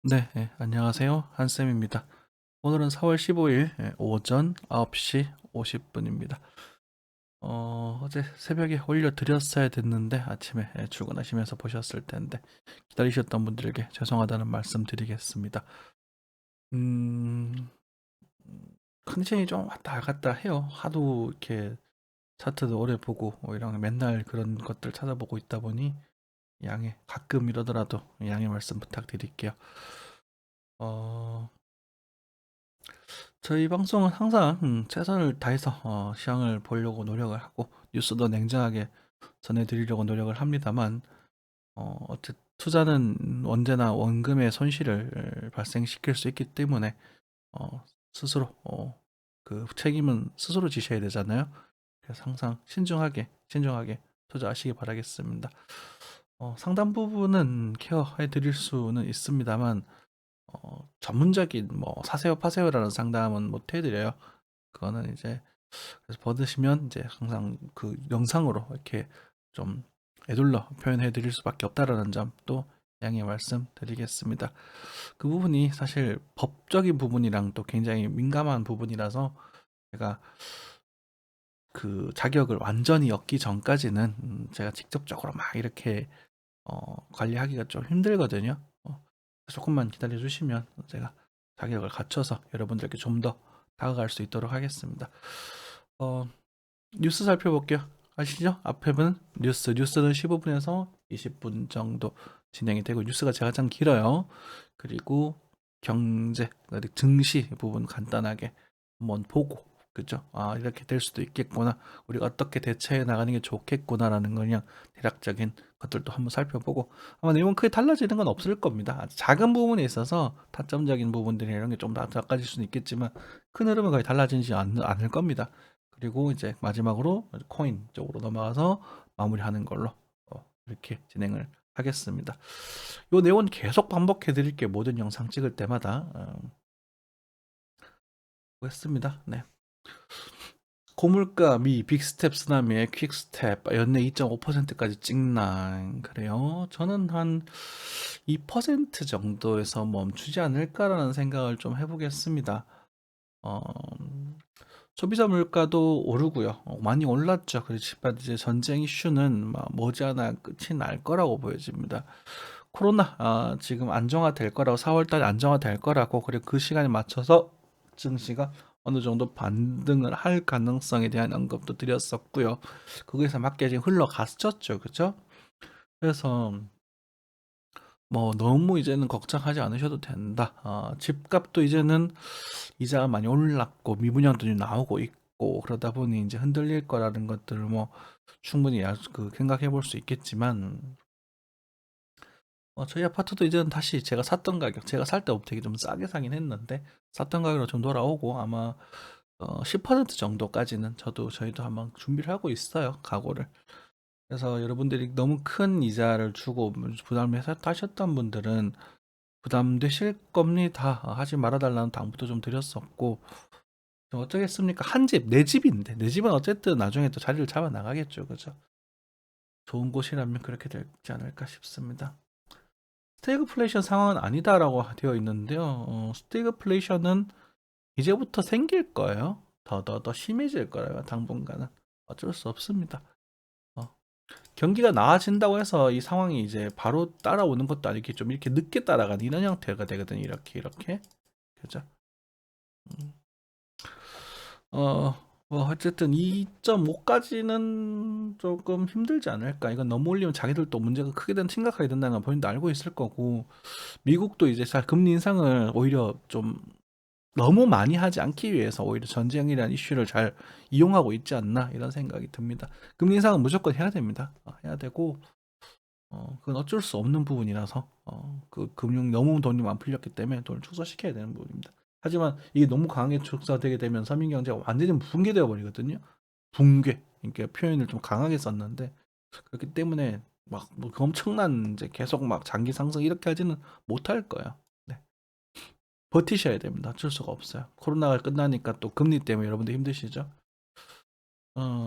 네, 안녕하세요. 한쌤입니다. 오늘은 4월 15일 오전 9시 50분입니다. 어제 새벽에 올려드렸어야 됐는데 아침에 출근하시면서 보셨을 텐데 기다리셨던 분들에게 죄송하다는 말씀 드리겠습니다. 음, 컨디션이 좀 왔다 갔다 해요. 하도 이렇게 차트도 오래 보고 이런 맨날 그런 것들 찾아보고 있다 보니 양해 가끔 이러더라도 양해 말씀 부탁드릴게요. 어, 저희 방송은 항상 최선을 다해서 시황을 보려고 노력을 하고 뉴스도 냉정하게 전해드리려고 노력을 합니다만 투자는 언제나 원금의 손실을 발생시킬 수 있기 때문에 스스로 그 책임은 스스로 지셔야 되잖아요. 그래서 항상 신중하게 투자하시기 바라겠습니다. 상당 부분은 케어해 드릴 수는 있습니다만 전문적인 뭐 사세요 파세요라는 상담은 못 해드려요. 그거는 이제 그래서 받으시면 이제 항상 그 영상으로 이렇게 좀 애둘러 표현해 드릴 수밖에 없다라는 점 또 양해 말씀드리겠습니다. 그 부분이 사실 법적인 부분이랑 또 굉장히 민감한 부분이라서 제가 그 자격을 완전히 얻기 전까지는 제가 직접적으로 막 이렇게 관리하기가 좀 힘들거든요. 조금만 기다려 주시면 제가 자격을 갖춰서 여러분들께 좀 더 다가갈 수 있도록 하겠습니다. 어, 뉴스 살펴볼게요. 아시죠? 앞에는 뉴스는 15분에서 20분 정도 진행이 되고 뉴스가 가장 길어요. 그리고 경제, 증시 부분 간단하게 한번 보고 그죠? 아 이렇게 될 수도 있겠구나. 우리가 어떻게 대처해 나가는 게 좋겠구나라는 그냥 대략적인 것들도 한번 살펴보고 아마 내용은 크게 달라지는 건 없을 겁니다. 아주 작은 부분에 있어서 타점적인 부분들이 이런 게 좀 바꿔질 수는 있겠지만 큰 흐름은 거의 달라지지 않을 겁니다. 그리고 이제 마지막으로 코인 쪽으로 넘어가서 마무리하는 걸로 이렇게 진행을 하겠습니다. 이 내용은 계속 반복해 드릴게요. 모든 영상 찍을 때마다 했습니다. 네. 고물가 미 빅스텝 쓰나미의 퀵스텝 연내 2.5%까지 찍나 그래요. 저는 한 2% 정도에서 멈추지 않을까라는 생각을 좀 해보겠습니다. 어, 소비자 물가도 오르고요. 많이 올랐죠. 그렇지만 이제 전쟁 이슈는 머지않아 끝이 날 거라고 보여집니다. 코로나 지금 안정화될 거라고 4월 달에 안정화될 거라고 그리고 그 시간에 맞춰서 증시가 어느 정도 반등을 할 가능성에 대한 언급도 드렸었고요. 거기서 맞게 지금 흘러갔었죠. 그죠? 그래서 뭐 너무 이제는 걱정하지 않으셔도 된다. 집값도 이제는 이자가 많이 올랐고 미분양도 나오고 있고 그러다 보니 이제 흔들릴 거라는 것들을 뭐 충분히 그 생각해 볼 수 있겠지만 저희 아파트도 이제는 다시 제가 샀던 가격, 제가 살 때부터 되게 좀 싸게 사긴 했는데 샀던 가격으로 좀 돌아오고 아마 10% 정도까지는 저희도 한번 준비를 하고 있어요, 각오를. 그래서 여러분들이 너무 큰 이자를 주고 부담해서 타셨던 분들은 부담되실 겁니다. 하지 말아달라는 당부도 좀 드렸었고 어쩌겠습니까? 한 집, 내 집인데 내 집은 어쨌든 나중에 또 자리를 잡아 나가겠죠, 그죠? 좋은 곳이라면 그렇게 되지 않을까 싶습니다. 스태그플레이션 상황은 아니다라고 되어 있는데요. 스태그플레이션은 이제부터 생길 거예요. 더 심해질 거예요. 당분간은 어쩔 수 없습니다. 어, 경기가 나아진다고 해서 이 상황이 이제 바로 따라오는 것도 아니고 좀 이렇게 늦게 따라가는 이런 형태가 되거든요. 이렇게 그죠? 음. 어, 뭐 어쨌든 2.5까지는 조금 힘들지 않을까. 이건 너무 올리면 자기들도 문제가 크게 심각하게 된다는 건 본인도 알고 있을 거고 미국도 이제 잘 금리 인상을 오히려 좀 너무 많이 하지 않기 위해서 오히려 전쟁이라는 이슈를 잘 이용하고 있지 않나 이런 생각이 듭니다. 금리 인상은 무조건 해야 됩니다. 해야 되고 그건 어쩔 수 없는 부분이라서 그 금융 너무 돈이 안 풀렸기 때문에 돈을 축소시켜야 되는 부분입니다. 하지만 이게 너무 강하게 축소되게 되면 서민 경제가 완전히 붕괴되어 버리거든요. 붕괴. 그러니까 표현을 좀 강하게 썼는데 그렇기 때문에 막뭐 엄청난 이제 계속 막 장기 상승 이렇게 하지는 못할 거예요. 네. 버티셔야 됩니다. 어쩔 수가 없어요. 코로나가 끝나니까 또 금리 때문에 여러분들 힘드시죠?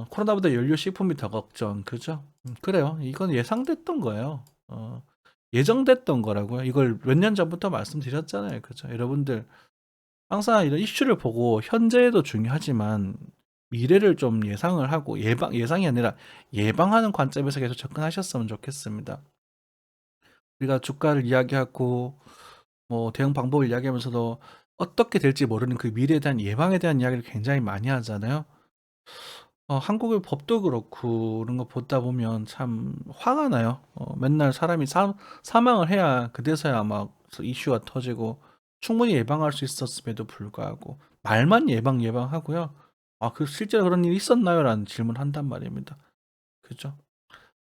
코로나보다 연료 식품이 더 걱정, 그죠? 그래요. 이건 예상됐던 거예요. 예정됐던 거라고요. 이걸 몇 년 전부터 말씀드렸잖아요. 그죠? 여러분들 항상 이런 이슈를 보고 현재도 중요하지만 미래를 좀 예상을 하고 예상이 아니라 예방하는 관점에서 계속 접근하셨으면 좋겠습니다. 우리가 주가를 이야기하고 뭐 대응 방법을 이야기하면서도 어떻게 될지 모르는 그 미래에 대한 예방에 대한 이야기를 굉장히 많이 하잖아요. 한국의 법도 그렇고 그런 거 보다 보면 참 화가 나요. 맨날 사람이 사망을 해야 그제서야 막 이슈가 터지고 충분히 예방할 수 있었음에도 불구하고 말만 예방하고요. 그 실제로 그런 일이 있었나요? 라는 질문을 한단 말입니다. 그죠?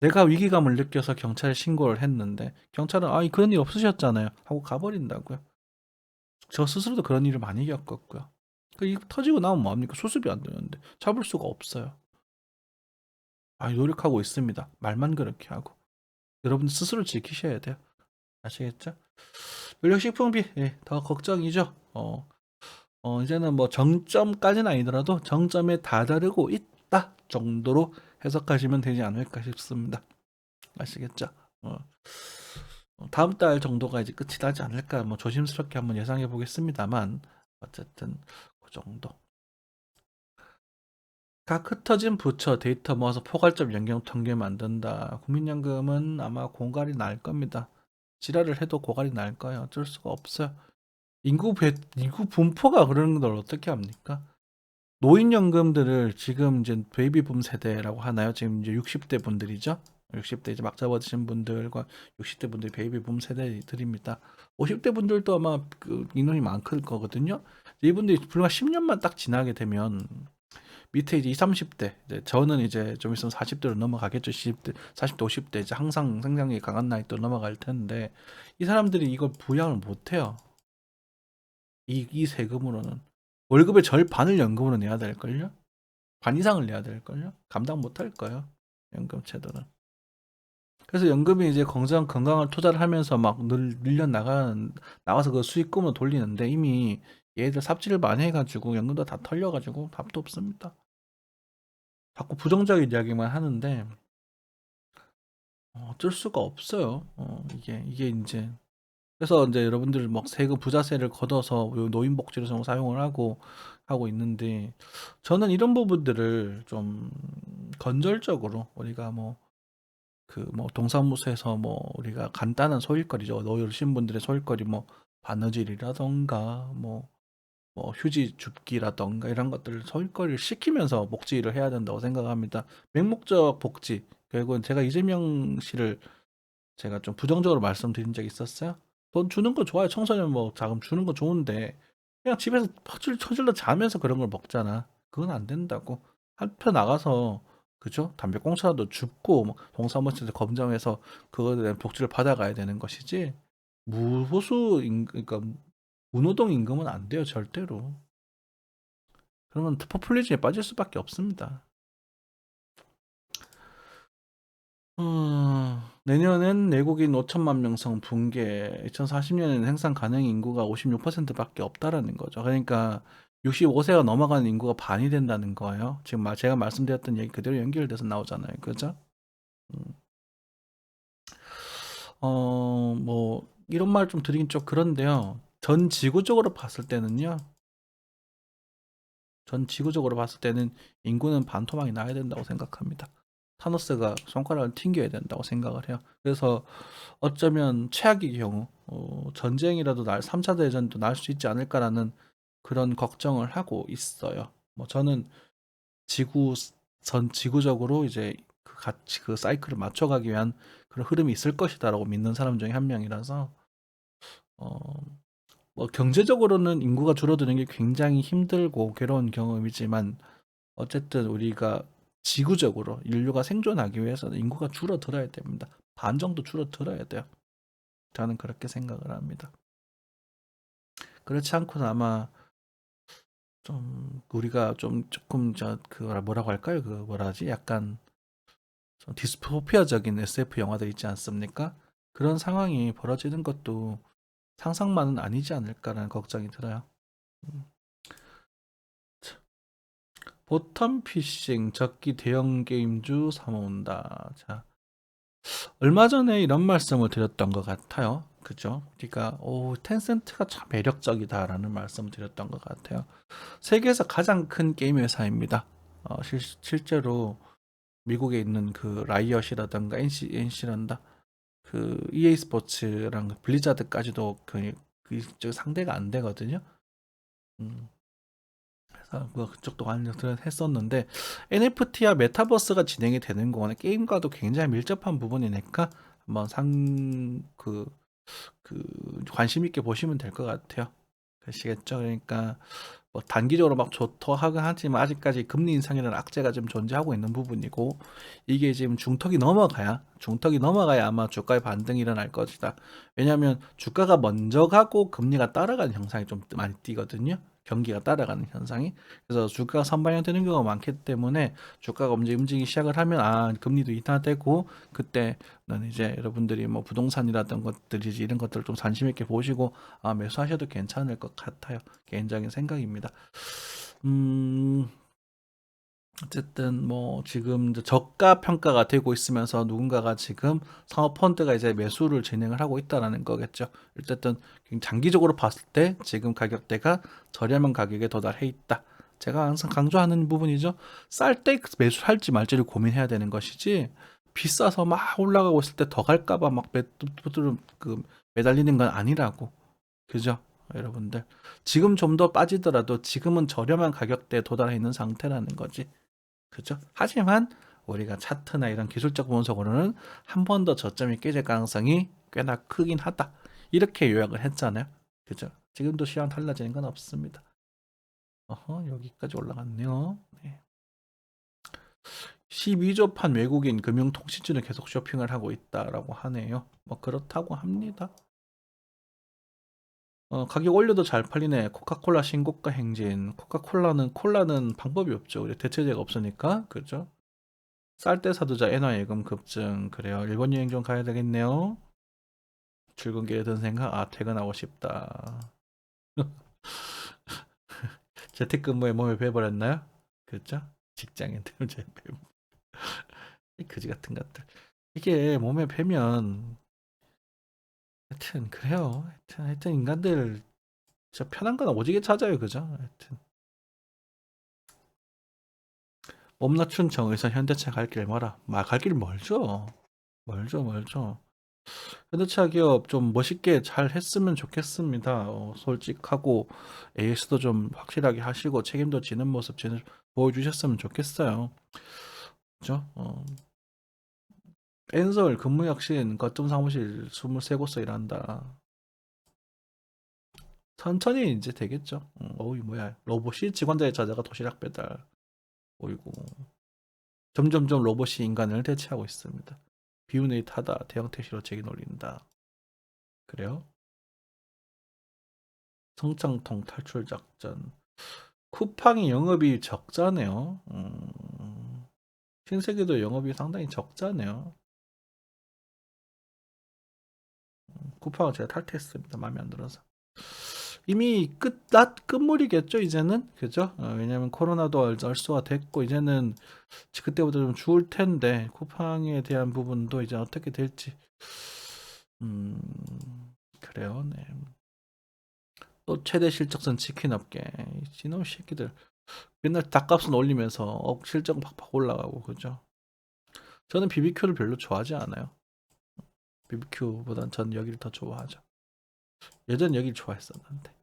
내가 위기감을 느껴서 경찰에 신고를 했는데 경찰은 그런 일 없으셨잖아요 하고 가버린다고요. 저 스스로도 그런 일을 많이 겪었고요. 이거 터지고 나면 뭐합니까? 수습이 안 되는데 잡을 수가 없어요. 노력하고 있습니다. 말만 그렇게 하고. 여러분 스스로 지키셔야 돼요. 아시겠죠? 연료식품비, 예, 더 걱정이죠. 이제는 뭐 정점까지는 아니더라도 정점에 다다르고 있다 정도로 해석하시면 되지 않을까 싶습니다. 아시겠죠? 다음 달 정도가 이제 끝이 나지 않을까, 뭐 조심스럽게 한번 예상해 보겠습니다만, 어쨌든 그 정도. 각 흩어진 부처 데이터 모아서 포괄적 연경 통계 만든다. 국민연금은 아마 고갈이 날 겁니다. 지랄을 해도 고갈이 날 거예요. 어쩔 수가 없어요. 인구 분포가 그러는 걸 어떻게 합니까? 노인연금들을 지금 이제 베이비붐 세대라고 하나요? 지금 이제 60대 분들이죠. 60대 이제 막 접어드신 분들과 60대 분들이 베이비붐 세대들입니다. 50대 분들도 아마 그 인원이 많을 거거든요. 이분들이 불과 10년만 딱 지나게 되면 밑에 이제 20, 30대, 이제 저는 이제 좀 있으면 40대로 넘어가겠죠. 20대, 40대, 50대 이제 항상 생장력이 강한 나이 또 넘어갈 텐데 이 사람들이 이걸 부양을 못 해요. 이 세금으로는 월급의 절반을 연금으로 내야 될걸요? 반 이상을 내야 될걸요? 감당 못 할 거예요. 연금 제도는. 그래서 연금이 이제 건강을 투자를 하면서 막 늘려 나가서 그 수익금으로 돌리는데 이미 얘들 삽질을 많이 해가지고 연금도 다 털려가지고 답도 없습니다. 자꾸 부정적인 이야기만 하는데 어쩔 수가 없어요. 이게 이제 그래서 이제 여러분들 막 세금 부자세를 걷어서 노인복지를 사용을 하고 있는데 저는 이런 부분들을 좀 건설적으로 우리가 뭐 동사무소에서 뭐 우리가 간단한 소일거리죠. 어르신 분들의 소일거리 뭐 바느질이라던가 뭐 휴지 줍기라던가 이런 것들을 소일거리를 시키면서 복지를 해야 된다고 생각합니다. 맹목적 복지. 결국은 제가 이재명 씨를 제가 좀 부정적으로 말씀드린 적이 있었어요. 돈 주는 거 좋아요. 청소년 뭐 자금 주는 거 좋은데 그냥 집에서 퍼질러 자면서 그런 걸 먹잖아. 그건 안 된다고. 한편 나가서 그죠? 담배꽁초라도 줍고 뭐 동사무소에서 검정해서 그거에 대한 복지를 받아가야 되는 것이지. 그러니까 무노동 임금은 안 돼요, 절대로. 그러면 포퓰리즘에 빠질 수밖에 없습니다. 내년엔 내국인 5천만 명성 붕괴, 2040년에는 생산 가능 인구가 56%밖에 없다라는 거죠. 그러니까 65세가 넘어가는 인구가 반이 된다는 거예요. 지금 제가 말씀드렸던 얘기 그대로 연결돼서 나오잖아요. 그죠? 음. 뭐 이런 말 좀 드리긴 좀 그런데요. 전 지구적으로 봤을 때는요. 전 지구적으로 봤을 때는 인구는 반토막이 나야 된다고 생각합니다. 타노스가 손가락을 튕겨야 된다고 생각을 해요. 그래서 어쩌면 최악의 경우 전쟁이라도 3차 대전도 날 수 있지 않을까라는 그런 걱정을 하고 있어요. 뭐 저는 지구 전 지구적으로 이제 같이 그 사이클을 맞춰가기 위한 그런 흐름이 있을 것이다라고 믿는 사람 중에 한 명이라서 어, 뭐 경제적으로는 인구가 줄어드는 게 굉장히 힘들고 괴로운 경험이지만 어쨌든 우리가 지구적으로 인류가 생존하기 위해서는 인구가 줄어들어야 됩니다. 반 정도 줄어들어야 돼요. 저는 그렇게 생각을 합니다. 그렇지 않고는 아마 좀 우리가 좀 조금 뭐라고 할까요? 그 뭐라지? 약간 좀 디스토피아적인 SF 영화들 있지 않습니까? 그런 상황이 벌어지는 것도 상상만은 아니지 않을까라는 걱정이 들어요. 음. 보텀 피싱 적기 대형 게임주 삼아온다. 자, 얼마 전에 이런 말씀을 드렸던 것 같아요. 그죠? 그러니까 텐센트가 참 매력적이다라는 말씀을 드렸던 것 같아요. 세계에서 가장 큰 게임 회사입니다. 실제로 미국에 있는 그 라이엇이라든가 NC란다. 그 EA 스포츠랑 블리자드까지도 그 상대가 안 되거든요. 음, 그래서 뭐 그쪽도 관여를 했었는데 NFT와 메타버스가 진행이 되는 거는 게임과도 굉장히 밀접한 부분이니까 한번 그 관심 있게 보시면 될 것 같아요. 아시겠죠? 그러니까 뭐 단기적으로 막 좋다 하긴 하지만 아직까지 금리 인상이라는 악재가 좀 존재하고 있는 부분이고 이게 지금 중턱이 넘어가야 아마 주가의 반등이 일어날 것이다. 왜냐하면 주가가 먼저 가고 금리가 따라가는 현상이 좀 많이 띄거든요. 경기가 따라가는 현상이. 그래서 주가가 선반영되는 경우가 많기 때문에 주가가 움직이기 시작을 하면 금리도 인하되고 그때는 이제 여러분들이 뭐 부동산이라든 것들이지 이런 것들을 좀 관심 있게 보시고 매수하셔도 괜찮을 것 같아요. 개인적인 생각입니다. 음, 어쨌든 뭐 지금 이제 저가 평가가 되고 있으면서 누군가가 지금 상업펀드가 이제 매수를 진행을 하고 있다라는 거겠죠. 어쨌든 장기적으로 봤을 때 지금 가격대가 저렴한 가격에 도달해 있다. 제가 항상 강조하는 부분이죠. 쌀 때 매수할지 말지를 고민해야 되는 것이지 비싸서 막 올라가고 있을 때 더 갈까봐 막 매달리는 건 아니라고. 그죠? 여러분들. 지금 좀 더 빠지더라도 지금은 저렴한 가격대에 도달해 있는 상태라는 거지. 그죠? 하지만 우리가 차트나 이런 기술적 분석으로는 한 번 더 저점이 깨질 가능성이 꽤나 크긴 하다. 이렇게 요약을 했잖아요. 그죠? 지금도 시황 달라지는 건 없습니다. 여기까지 올라갔네요. 네. 12조 판 외국인 금융통신주는 계속 쇼핑을 하고 있다라고 하네요. 뭐 그렇다고 합니다. 가격 올려도 잘 팔리네. 코카콜라 신고가 행진. 콜라는 방법이 없죠. 우리 대체제가 없으니까. 그죠? 쌀 때 사두자 엔화 예금 급증. 그래요. 일본 여행 좀 가야 되겠네요. 출근길에 든 생각, 퇴근하고 싶다. 재택근무에 몸에 배버렸나요? 그렇죠? 직장인들 이제 이 그지 같은 것들. 이게 몸에 배면 하여튼 그래요. 하여튼 인간들 진짜 편한 건 오지게 찾아요. 그죠? 하여튼 몸 낮춘 정에서 현대차 갈 길 멀어. 갈 길 멀죠. 멀죠. 현대차 기업 좀 멋있게 잘 했으면 좋겠습니다. 솔직하고 AS도 좀 확실하게 하시고 책임도 지는 모습 보여주셨으면 좋겠어요. 그죠? 엔솔 근무혁신 거점 사무실 23곳서 일한다. 천천히 이제 되겠죠. 어이 뭐야 로봇이 직원들의 저자가 도시락 배달. 어이구 점점점 로봇이 인간을 대체하고 있습니다. 비운의 타다 대형 택시로 제기 놀린다. 그래요? 성창통 탈출 작전. 쿠팡이 영업이 적자네요. 신세계도 영업이 상당히 적자네요. 쿠팡은 제가 탈퇴했습니다. 마음에 안 들어서. 이미 끝물이겠죠, 이제는. 그죠? 왜냐면 코로나도 얼수가 됐고, 이제는 그때보다 좀 추울 텐데, 쿠팡에 대한 부분도 이제 어떻게 될지. 음, 그래요, 네. 또 최대 실적선 치킨 업계. 이놈 새끼들. 맨날 닭값은 올리면서 실적 팍팍 올라가고, 그죠? 저는 BBQ를 별로 좋아하지 않아요. BBQ보단 전 여기를 더 좋아하죠. 예전 여기를 좋아했었는데.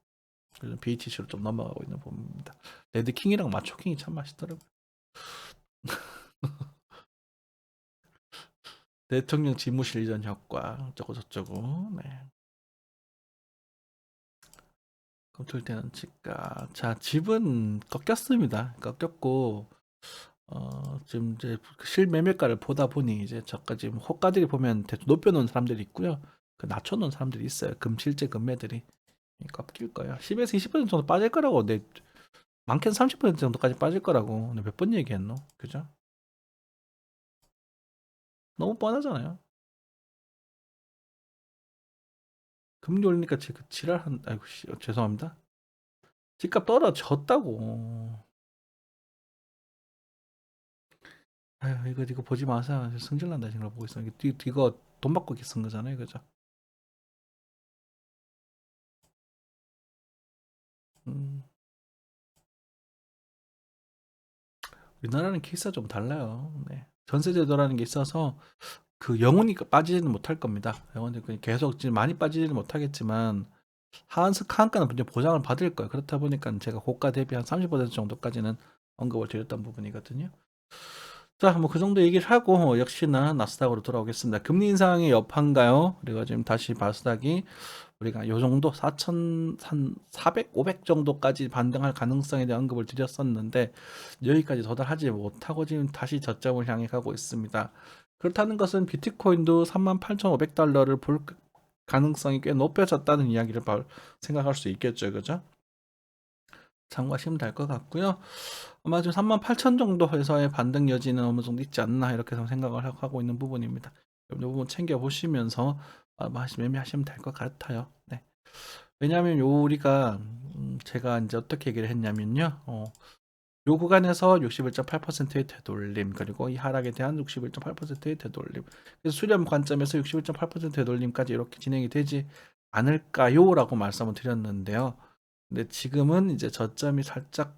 요즘 BHC로 좀 넘어가고 있는 부분입니다. 레드킹이랑 마초킹이 참 맛있더라고요. 대통령 집무실 이전 효과 어쩌고 저쩌고. 네. 검토일 때는 집가. 자, 집은 꺾였습니다. 꺾였고 지금 이제 실매매가를 보다 보니 이제 저가 지금 호가들이 보면 높여놓은 사람들이 있고요. 낮춰놓은 사람들이 있어요. 실제 금매들이 꺾일 거예요. 10에서 20% 정도 빠질 거라고. 많게는 30% 정도까지 빠질 거라고. 몇 번 얘기했노? 그죠? 너무 뻔하잖아요. 금리 올리니까 지랄한, 아이고, 죄송합니다. 집값 떨어졌다고. 아유, 이거 보지 마세요. 승질 난다 지금 보고 있어. 이거 돈 받고 이렇게 쓴 거잖아요, 그죠? 음, 우리나라는 케이스가 좀 달라요. 네. 전세제도라는 게 있어서 그 영원히 빠지지는 못할 겁니다. 영원히 계속 지금 많이 빠지지는 못하겠지만 하한가는 분명 보장을 받을 거예요. 그렇다 보니까 제가 고가 대비 한 30% 정도까지는 언급을 드렸던 부분이거든요. 자, 뭐 그 정도 얘기를 하고 역시나 나스닥으로 돌아오겠습니다. 금리 인상의 여파인가요? 그리고 지금 다시 나스닥이 우리가 요 정도 4천 한 400, 500 정도까지 반등할 가능성에 대한 언급을 드렸었는데 여기까지 도달하지 못하고 지금 다시 저점을 향해 가고 있습니다. 그렇다는 것은 비트코인도 38,500달러를 볼 가능성이 꽤 높아졌다는 이야기를 생각할 수 있겠죠, 그죠? 참고하시면 될 것 같고요. 아마 지금 38,000 정도에서의 반등 여지는 어느 정도 있지 않나 이렇게 생각을 하고 있는 부분입니다. 이 부분 챙겨 보시면서 매매하시면 될 것 같아요. 네. 왜냐하면 우리가 제가 이제 어떻게 얘기를 했냐면요. 요 구간에서 61.8%의 되돌림 그리고 이 하락에 대한 61.8%의 되돌림. 그래서 수렴 관점에서 61.8% 되돌림까지 이렇게 진행이 되지 않을까요라고 말씀을 드렸는데요. 근데 지금은 이제 저점이 살짝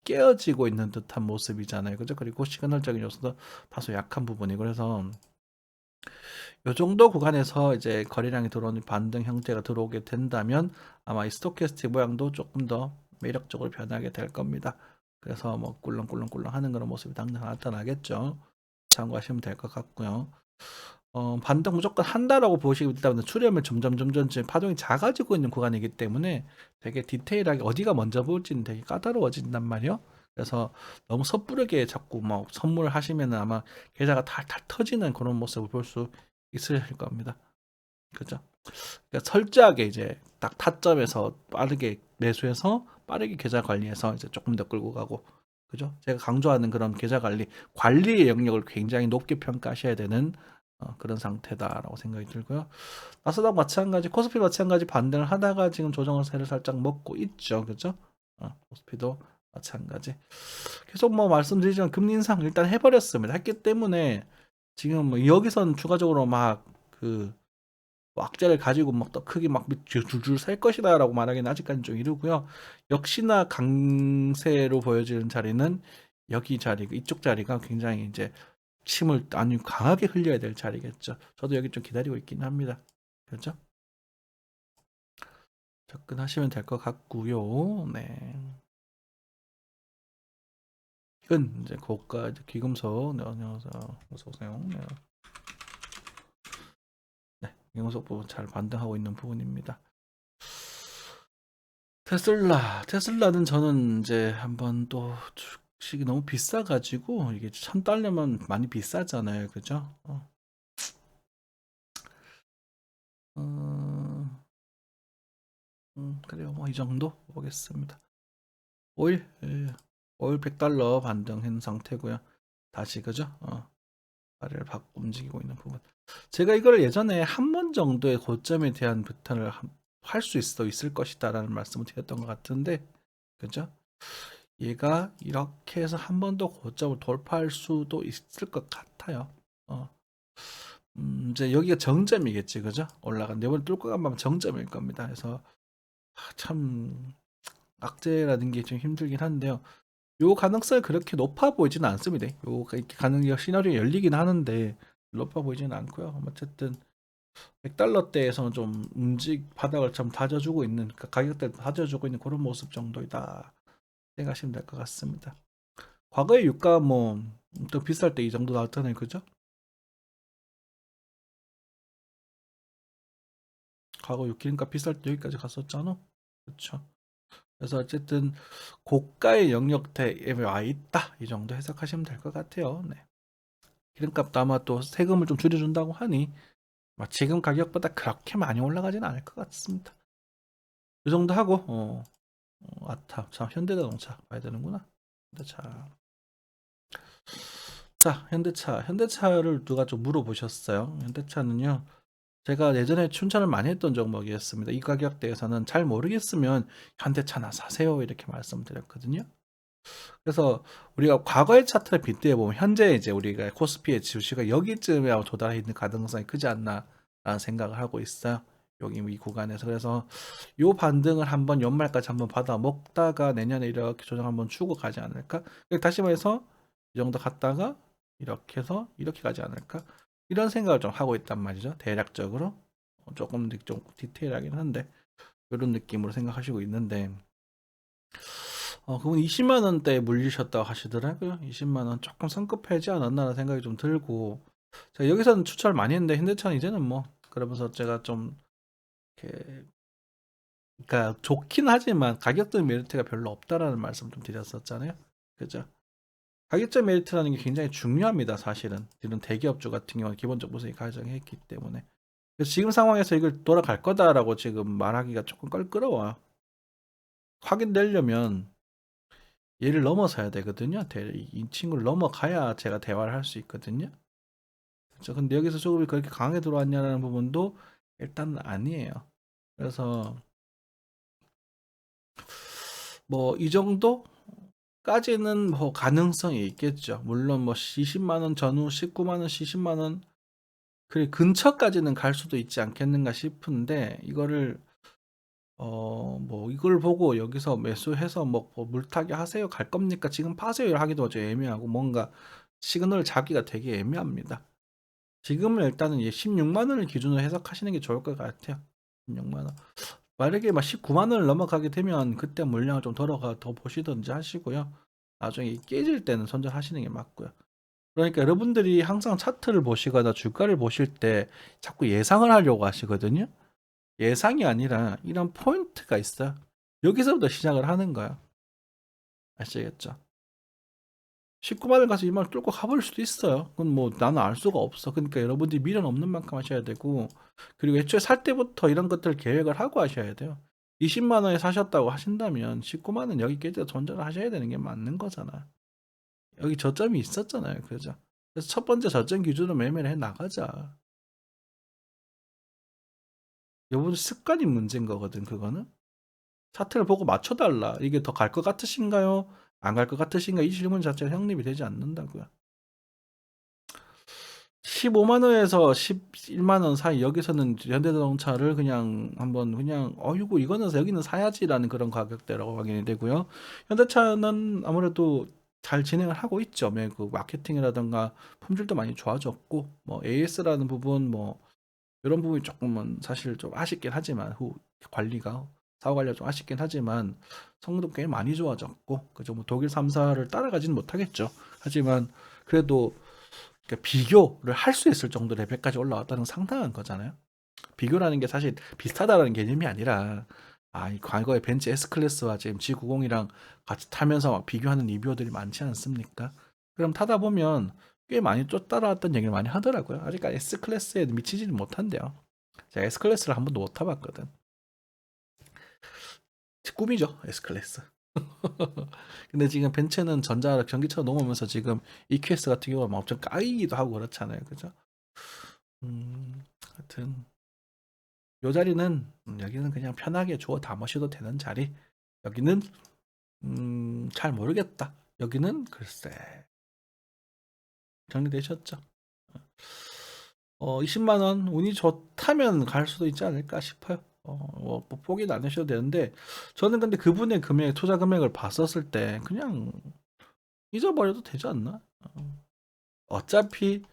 깨어지고 있는 듯한 모습이잖아요. 그죠? 그리고 시그널적인 요소도 다소 약한 부분이고 그래서 요 정도 구간에서 이제 거래량이 들어오는 반등 형태가 들어오게 된다면 아마 이 스토캐스틱 모양도 조금 더 매력적으로 변하게 될 겁니다. 그래서 뭐 꿀렁꿀렁꿀렁 하는 그런 모습이 당장 나타나겠죠. 참고하시면 될 것 같고요. 반등 무조건 한다라고 보시기 때문에 수렴을 점점 지금 파동이 작아지고 있는 구간이기 때문에 되게 디테일하게 어디가 먼저 보일지는 되게 까다로워진단 말이에요. 그래서 너무 섣부르게 자꾸 뭐 선물을 하시면 아마 계좌가 탈탈 터지는 그런 모습을 볼 수 있으실 겁니다. 그죠? 그러니까 철저하게 이제 딱 타점에서 빠르게 매수해서 빠르게 계좌 관리해서 이제 조금 더 끌고 가고 그죠? 제가 강조하는 그런 계좌 관리의 영역을 굉장히 높게 평가하셔야 되는 그런 상태다라고 생각이 들고요. 나스닥 마찬가지, 코스피 마찬가지 반등을 하다가 지금 조정을 세를 살짝 먹고 있죠, 그죠? 코스피도 마찬가지. 계속 뭐 말씀드리지만 금리 인상 일단 해버렸습니다. 했기 때문에 지금 뭐 여기선 추가적으로 막그 악재를 가지고 막 더 크게 막 줄줄 셀 것이다라고 말하기는 아직까지 좀 이르고요. 역시나 강세로 보여지는 자리는 여기 자리, 이쪽 자리가 굉장히 이제 침을 아주 강하게 흘려야 될 자리겠죠. 저도 여기 좀 기다리고 있긴 합니다. 그렇죠? 접근하시면 될 것 같고요. 네. 이건 이제 고가 이제 귀금속, 네, 안녕하세요. 어서 오세요. 네. 네, 귀금속 부분 잘 반등하고 있는 부분입니다. 테슬라는 저는 이제 한번 또 주식이 너무 비싸가지고 이게 1,000달러면 많이 비싸잖아요, 그죠? 어, 그래요, 뭐 이 정도 보겠습니다. 오일, 예, 오일 100달러 반등한 상태고요. 다시 그죠? 아래를 받고 움직이고 있는 부분. 제가 이걸 예전에 한 번 정도의 고점에 대한 부탄을 할 수 있을 것이다라는 말씀을 드렸던 것 같은데, 그죠? 얘가 이렇게 해서 한 번 더 고점을 돌파할 수도 있을 것 같아요. 어, 이제 여기가 정점이겠지, 그죠? 올라간 이번 뚫고 가면 정점일 겁니다. 그래서 참 악재라는 게 좀 힘들긴 한데요. 요 가능성이 그렇게 높아 보이지는 않습니다. 요 가능 시나리오 열리긴 하는데 높아 보이지는 않고요. 어쨌든 100달러대에서는 좀 바닥을 좀 다져주고 있는 그러니까 가격대를 다져주고 있는 그런 모습 정도이다 생각하시면 될 것 같습니다. 과거에 유가 뭐 또 비쌀 때 이 정도 나왔잖아요, 그죠? 과거 기름값 비쌀 때 여기까지 갔었잖아. 그렇죠. 그래서 어쨌든 고가의 영역대에 와 있다 이 정도 해석하시면 될 것 같아요. 네. 기름값도 아마 또 세금을 좀 줄여준다고 하니 지금 가격보다 그렇게 많이 올라가지는 않을 것 같습니다. 이 정도 하고 아타 자 현대자동차 봐야 되는구나. 현대차. 자 현대차를 누가 좀 물어보셨어요. 현대차는요. 제가 예전에 춘천을 많이 했던 종목이었습니다. 이 가격대에서는 잘 모르겠으면 현대차나 사세요 이렇게 말씀드렸거든요. 그래서 우리가 과거의 차트를 빗대어 보면 현재 이제 우리가 코스피의 지수가 여기쯤에 도달해 있는 가능성이 크지 않나라는 생각을 하고 있어요. 여기 이 구간에서. 그래서 요 반등을 한번 연말까지 한번 받아 먹다가 내년에 이렇게 조정 한번 주고 가지 않을까? 다시 말해서 이 정도 갔다가 이렇게 해서 이렇게 가지 않을까? 이런 생각을 좀 하고 있단 말이죠. 대략적으로. 조금 좀 디테일하긴 한데 이런 느낌으로 생각하시고 있는데 그분 20만 원대에 물리셨다고 하시더라고요. 20만 원 조금 성급하지 않았나라는 생각이 좀 들고 제가 여기서는 추천을 많이 했는데 현대차는 이제는 뭐 그러면서 제가 좀 이렇게 그러니까 좋긴 하지만 가격적 메리트가 별로 없다라는 말씀 좀 드렸었잖아요. 그죠? 가격적 메리트라는 게 굉장히 중요합니다. 사실은 이런 대기업주 같은 경우는 기본적 모습이 가정했기 때문에 그래서 지금 상황에서 이걸 돌아갈 거다라고 지금 말하기가 조금 껄끄러워요. 확인되려면 얘를 넘어서야 되거든요. 이 친구를 넘어가야 제가 대화를 할 수 있거든요. 그렇죠. 근데 여기서 조금이 그렇게 강하게 들어왔냐는 부분도 일단은 아니에요. 그래서 뭐 이 정도까지는 뭐 가능성이 있겠죠. 물론 뭐 20만 원 전후 19만 원, 20만 원 그 근처까지는 갈 수도 있지 않겠는가 싶은데 이거를 뭐 이걸 보고 여기서 매수해서 뭐 물타기 하세요 갈 겁니까 지금 파세요 하기도 좀 애매하고 뭔가 시그널 잡기가 되게 애매합니다. 지금은 일단은 16만 원을 기준으로 해석하시는 게 좋을 것 같아요. 16만 원. 만약에 막 19만 원을 넘어가게 되면 그때 물량을 좀 더 보시든지 하시고요. 나중에 깨질 때는 손절하시는 게 맞고요. 그러니까 여러분들이 항상 차트를 보시거나 주가를 보실 때 자꾸 예상을 하려고 하시거든요. 예상이 아니라 이런 포인트가 있어요. 여기서부터 시작을 하는 거야. 아시겠죠? 19만 원 가서 2만 원 뚫고 가버릴 수도 있어요. 그건 뭐 나는 알 수가 없어. 그러니까 여러분들이 미련 없는 만큼 하셔야 되고 그리고 애초에 살 때부터 이런 것들 계획을 하고 하셔야 돼요. 20만 원에 사셨다고 하신다면 19만 원 여기 깨져 전전을 하셔야 되는 게 맞는 거잖아. 여기 저점이 있었잖아요. 그죠? 그래서 첫 번째 저점 기준으로 매매를 해 나가자. 여러분 습관이 문제인 거거든. 그거는. 차트를 보고 맞춰달라. 이게 더 갈 것 같으신가요? 안 갈 것 같으신가? 이 질문 자체가 성립이 되지 않는다고요. 15만 원에서 11만 원 사이 여기서는 현대자동차를 그냥 한번 그냥 어이구 이거는 여기는 사야지라는 그런 가격대라고 확인이 되고요. 현대차는 아무래도 잘 진행을 하고 있죠. 그 마케팅이라든가 품질도 많이 좋아졌고 뭐 AS라는 부분 뭐 이런 부분이 조금은 사실 좀 아쉽긴 하지만 관리가 사후 관리가 좀 아쉽긴 하지만 성능도 꽤 많이 좋아졌고 그죠 뭐 독일 3사를 따라가지는 못하겠죠. 하지만 그래도 그러니까 비교를 할 수 있을 정도 레벨까지 올라왔다는 건 상당한 거잖아요. 비교라는 게 사실 비슷하다라는 개념이 아니라 이 과거에 벤츠 S클래스와 지금 G90이랑 같이 타면서 막 비교하는 리뷰어들이 많지 않습니까? 그럼 타다 보면 꽤 많이 또 따라왔던 얘기를 많이 하더라고요. 아직까지 S클래스에 미치지는 못한대요. 제가 S클래스를 한 번도 못 타봤거든. 꿈이죠, S클래스. 근데 지금 벤츠는 전기차로 넘으면서 지금 EQS 같은 경우는 막 엄청 까이기도 하고 그렇잖아요. 그죠? 하여튼 요 자리는 여기는 그냥 편하게 주워 담으셔도 되는 자리. 여기는 잘 모르겠다. 여기는 글쎄 정리되셨죠? 20만 원 운이 좋다면 갈 수도 있지 않을까 싶어요. 뭐 포기는 안 하셔도 되는데 저는 근데 그분의 투자 금액을 봤었을 때 그냥 잊어버려도 되지 않나? 어차피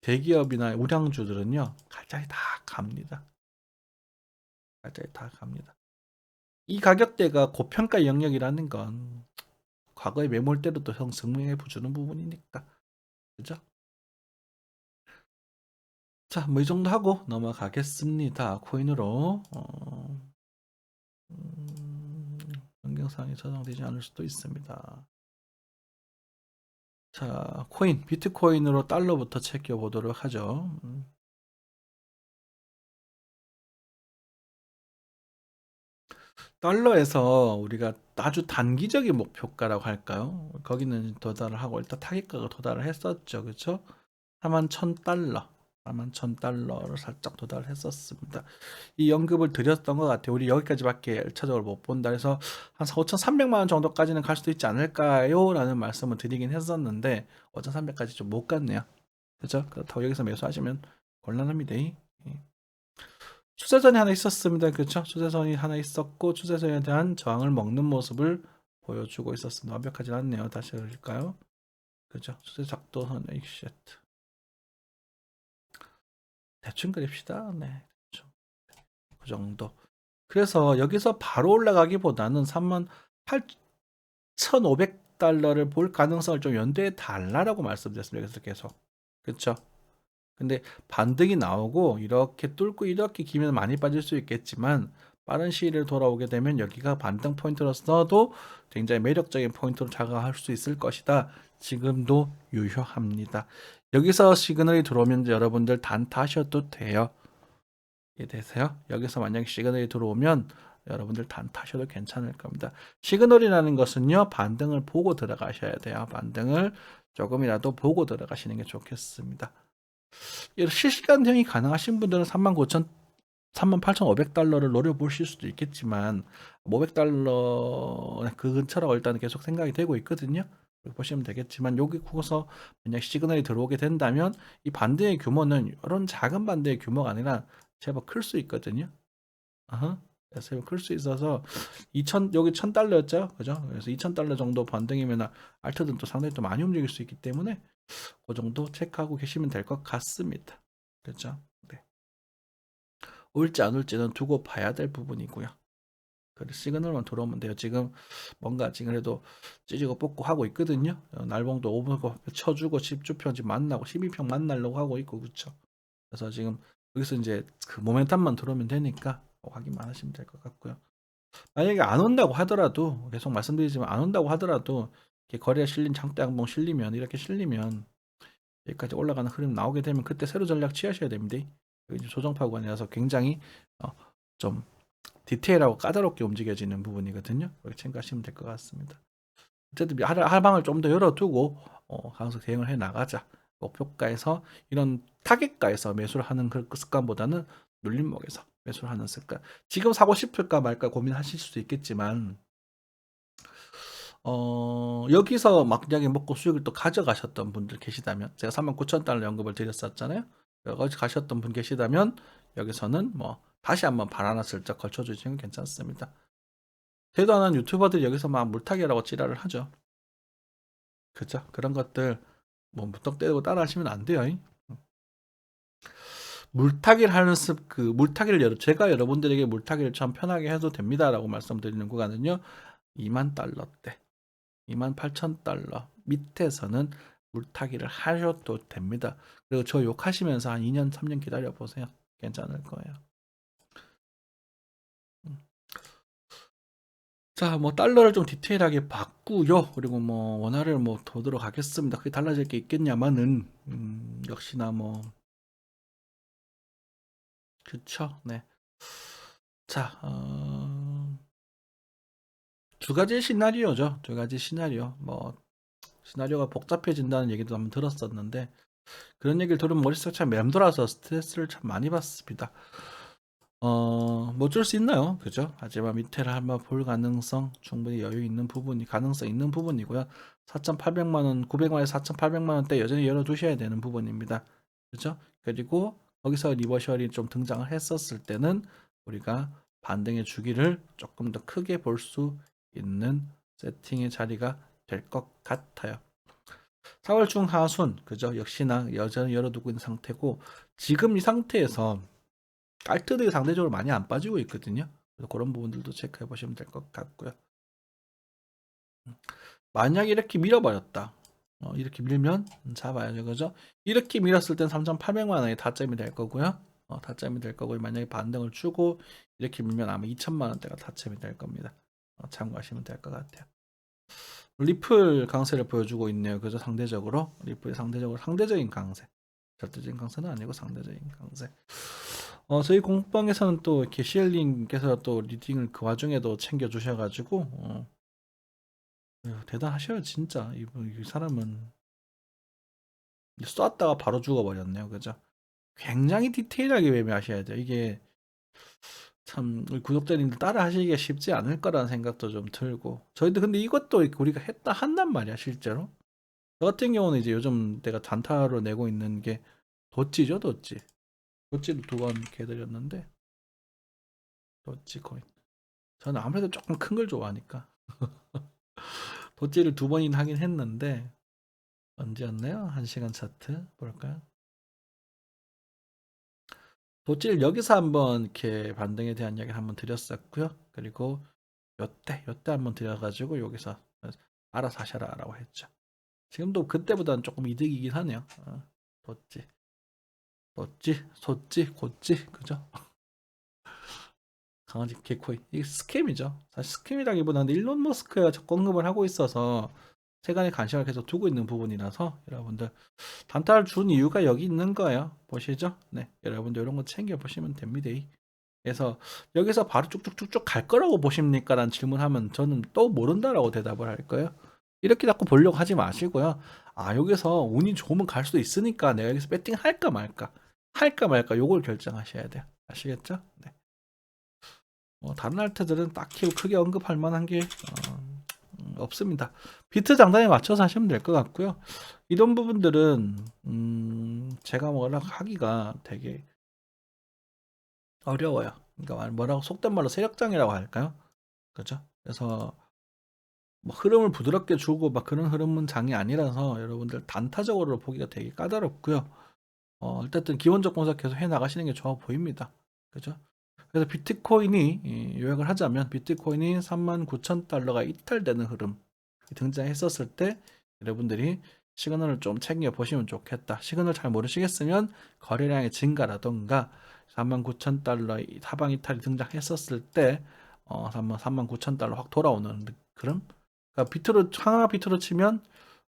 대기업이나 우량주들은요 갈자리 다 갑니다. 갈자리 다 갑니다. 이 가격대가 고평가 영역이라는 건 과거의 매몰대로도 증명해 주는 부분이니까 그죠? 자, 뭐 이 정도 하고 넘어가겠습니다. 코인으로 변경사항이 저장되지 않을 수도 있습니다. 자, 비트코인으로 달러부터 체크해 보도록 하죠. 달러에서 우리가 아주 단기적인 목표가라고 할까요? 거기는 도달을 하고 일단 타깃가가 도달을 했었죠. 그렇죠? 41,000달러. 41,000달러를 살짝 도달했었습니다. 이 언급을 드렸던 것 같아요. 우리 여기까지밖에 1차적으로 못 본다 해서 한 5,300만 원 정도까지는 갈 수도 있지 않을까요? 라는 말씀을 드리긴 했었는데 5,300까지 좀 못 갔네요. 그죠? 그렇다고 여기서 매수하시면 곤란합니다. 예. 추세선이 하나 있었습니다. 그렇죠? 추세선이 하나 있었고 추세선에 대한 저항을 먹는 모습을 보여주고 있었습니다. 완벽하진 않네요. 다시 그릴까요? 그죠? 추세 작도선 X세트 대충 그립시다. 네, 대충 그 정도. 그래서 여기서 바로 올라가기보다는 38,500달러를 볼 가능성을 좀 연대해 달라라고 말씀드렸습니다. 그래서 계속 그렇죠? 근데 반등이 나오고 이렇게 뚫고 이렇게 기면 많이 빠질 수 있겠지만 빠른 시일에 돌아오게 되면 여기가 반등 포인트로서도 굉장히 매력적인 포인트로 작용할 수 있을 것이다. 지금도 유효합니다. 여기서 시그널이 들어오면 여러분들 단타하셔도 돼요. 이해되세요? 여기서 만약에 시그널이 들어오면 여러분들 단타하셔도 괜찮을 겁니다. 시그널이라는 것은요, 반등을 보고 들어가셔야 돼요. 반등을 조금이라도 보고 들어가시는 게 좋겠습니다. 실시간 대응이 가능하신 분들은 38,500달러를 노려보실 수도 있겠지만 500달러 그 근처라고 일단 계속 생각이 되고 있거든요. 보시면 되겠지만 여기 구서 만약 시그널이 들어오게 된다면 이 반대의 규모는 이런 작은 반대의 규모가 아니라 제법 클 수 있거든요. 제법 클 수 있어서 2천 여기 1,000달러였죠, 그죠? 그래서 2,000달러 정도 반등이면 알트는 또 상당히 또 많이 움직일 수 있기 때문에 그 정도 체크하고 계시면 될 것 같습니다. 그렇죠? 네. 올지 안 올지는 두고 봐야 될 부분이고요. 그래 시그널만 들어오면 돼요. 지금 뭔가 지금 그래도 찌지고 뽑고 하고 있거든요. 날봉도 5분 쳐주고 10주평 지금 만나고 12평 만나려고 하고 있고 그렇죠. 그래서 지금 여기서 이제 그 모멘텀만 들어오면 되니까 확인만 하시면 될 것 같고요. 만약에 안 온다고 하더라도 계속 말씀드리지만 안 온다고 하더라도 이렇게 거래에 실린 장대 양봉 실리면 이렇게 실리면 여기까지 올라가는 흐름 나오게 되면 그때 새로 전략 취하셔야 됩니다. 이제 조정파고가 아니라서 굉장히 좀 디테일하고 까다롭게 움직여지는 부분이거든요. 그렇게 생각하시면 될 것 같습니다. 어쨌든 하방을 좀 더 열어두고 강속 대응을 해 나가자. 목표가에서 이런 타겟가에서 매수를 하는 그 습관보다는 눌림목에서 매수를 하는 습관. 지금 사고 싶을까 말까 고민하실 수도 있겠지만 여기서 막장에 먹고 수익을 또 가져가셨던 분들 계시다면 제가 39,000달러 연금을 드렸었잖아요. 여기 가셨던 분 계시다면 여기서는 뭐 다시 한번 발 하나 슬쩍 걸쳐주시면 괜찮습니다. 되도 않은 유튜버들이 여기서 막 물타기라고 지랄을 하죠. 그죠? 그런 것들 뭐 무턱대고 따라 하시면 안 돼요. 물타기를 하는 그 물타기를 제가 여러분들에게 물타기를 참 편하게 해도 됩니다라고 말씀드리는 구간은요. 2만 달러대 28,000달러 밑에서는 물타기를 하셔도 됩니다. 그리고 저 욕하시면서 한 2년 3년 기다려 보세요. 괜찮을 거예요. 자, 뭐 달러를 좀 디테일하게 바꾸요. 그리고 뭐 원화를 뭐 보도록 하겠습니다. 그게 달라질 게 있겠냐마는 역시나 뭐 그쵸. 네. 자, 두 가지 시나리오죠. 두 가지 시나리오. 뭐 시나리오가 복잡해진다는 얘기도 한번 들었었는데 그런 얘기를 들으면 머릿속에 참 맴돌아서 스트레스를 참 많이 받습니다. 뭐 어쩔 수 있나요? 그죠? 하지만 밑에를 한번 볼 가능성 충분히 여유 있는 부분이 가능성 있는 부분이고요. 4,800만 원, 900만 원에서 4,800만 원대 여전히 열어두셔야 되는 부분입니다. 그죠? 그리고 거기서 리버셜이 좀 등장을 했었을 때는 우리가 반등의 주기를 조금 더 크게 볼 수 있는 세팅의 자리가 될 것 같아요. 4월 중하순 그죠? 역시나 여전히 열어두고 있는 상태고 지금 이 상태에서 알트들이 상대적으로 많이 안 빠지고 있거든요. 그래서 그런 부분들도 체크해 보시면 될 것 같고요. 만약에 이렇게 밀어버렸다. 이렇게 밀면 잡아야죠. 그죠? 이렇게 밀었을 땐 3,800만 원이 타점이 될 거고요. 타점이 될 거고 만약에 반등을 주고 이렇게 밀면 아마 2천만 원대가 타점이 될 겁니다. 참고하시면 될 것 같아요. 리플 강세를 보여주고 있네요. 그죠? 상대적으로 리플이 상대적인 강세. 절대적인 강세는 아니고 상대적인 강세. 저희 공방에서는 또 이렇게 시엘링께서 또 리딩을 그 와중에도 챙겨 주셔가지고 대단하셔요 진짜 이 사람은 쐈다가 바로 죽어버렸네요. 그죠? 굉장히 디테일하게 매매하셔야 돼요. 이게 참 우리 구독자님들 따라 하시기가 쉽지 않을 거라는 생각도 좀 들고 저희도 근데 이것도 우리가 한단 말이야 실제로. 저 같은 경우는 이제 요즘 내가 단타로 내고 있는 게 도찌죠, 도찌. 도찌를 2번 개드렸는데 도찌 코인. 저는 아무래도 조금 큰 걸 좋아하니까 도찌를 2번이나 하긴 했는데 언제였나요? 1시간 차트 볼까요? 도찌를 여기서 한번 이렇게 반등에 대한 이야기를 한번 드렸었고요. 그리고 요때 한번 드려가지고 여기서 알아서 하셔라라고 했죠. 지금도 그때보다는 조금 이득이긴 하네요. 도찌, 도찌, 소찌, 고찌, 그죠? 강아지 개코인 이게 스캠이죠. 사실 스캠이라기보다는 일론 머스크가 적공급을 하고 있어서 세간의 관심을 계속 두고 있는 부분이라서 여러분들 단타를 준 이유가 여기 있는 거예요. 보시죠? 네, 여러분들 이런 거 챙겨 보시면 됩니다. 그래서 여기서 바로 쭉쭉쭉쭉 갈 거라고 보십니까? 라는 질문하면 저는 또 모른다라고 대답을 할 거예요. 이렇게 자꾸 보려고 하지 마시고요. 아, 여기서 운이 좋으면 갈 수도 있으니까 내가 여기서 배팅 할까 말까 요걸 결정하셔야 돼요. 아시겠죠? 네. 다른 알트들은 딱히 크게 언급할 만한 게 없습니다. 비트 장단에 맞춰서 하시면 될 것 같고요. 이런 부분들은 제가 뭐라 하기가 되게 어려워요. 그러니까 뭐라고 속된 말로 세력장이라고 할까요? 그죠? 그래서 뭐 흐름을 부드럽게 주고 막 그런 흐름은 장이 아니라서 여러분들 단타적으로 보기가 되게 까다롭고요. 일단 기본적 분석 계속 해 나가시는 게 좋아 보입니다. 그죠? 그래서 비트코인이 요약을 하자면 비트코인이 39,000달러가 이탈되는 흐름 등장했었을 때 여러분들이 시그널을 좀 챙겨 보시면 좋겠다. 시그널 잘 모르시겠으면 거래량의 증가라던가 39,000달러 하방 이탈이 등장했었을 때 39,000달러 확 돌아오는 그런 그러니까 비트로 하나 비트로 치면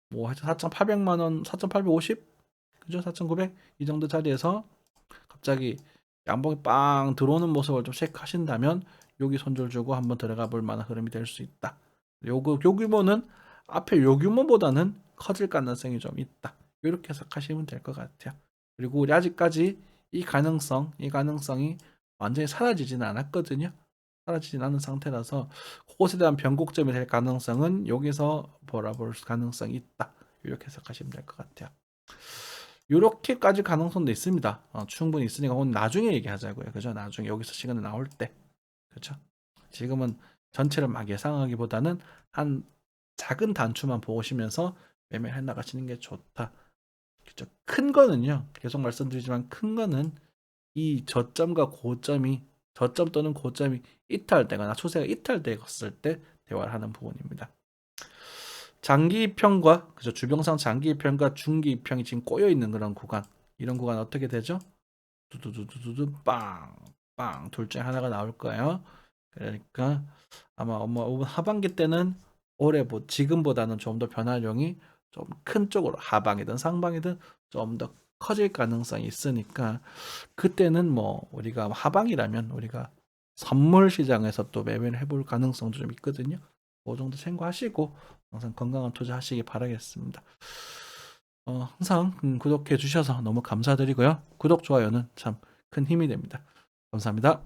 뭐 4,800만 원, 4,850 그죠? 4,900 이 정도 자리에서 갑자기 양봉이 빵 들어오는 모습을 좀 체크하신다면 여기 손절 주고 한번 들어가 볼 만한 흐름이 될 수 있다. 요 규모는 앞에 요 규모보다는 커질 가능성이 좀 있다. 이렇게 해석하시면 될 것 같아요. 그리고 우리 아직까지 이 가능성이 완전히 사라지지는 않았거든요. 사라지진 않은 상태라서 그것에 대한 변곡점이 될 가능성은 여기서 바라볼 가능성이 있다. 이렇게 해석하시면 될 것 같아요. 이렇게까지 가능성도 있습니다. 충분히 있으니까 오늘 나중에 얘기하자고요. 그죠? 나중에 여기서 시간이 나올 때. 그죠? 지금은 전체를 막 예상하기보다는 한 작은 단추만 보시면서 매매를 해 나가시는 게 좋다. 그죠? 큰 거는요. 계속 말씀드리지만 큰 거는 이 저점과 고점이 저점 또는 고점이 이탈되거나 추세가 이탈되었을 때 대화를 하는 부분입니다. 장기 입형과 그죠 주병상 장기 입형과 중기 입형이 지금 꼬여 있는 그런 구간 이런 구간 어떻게 되죠? 두두두두두 빵빵 둘 중에 하나가 나올 거예요. 그러니까 아마 하반기 때는 지금보다는 좀 더 변화량이 좀 큰 쪽으로 하방이든 상방이든 좀 더 커질 가능성이 있으니까 그때는 뭐 우리가 하방이라면 우리가 선물 시장에서 또 매매를 해볼 가능성도 좀 있거든요. 그 정도 참고하시고 항상 건강한 투자하시기 바라겠습니다. 항상 구독해 주셔서 너무 감사드리고요. 구독, 좋아요는 참 큰 힘이 됩니다. 감사합니다.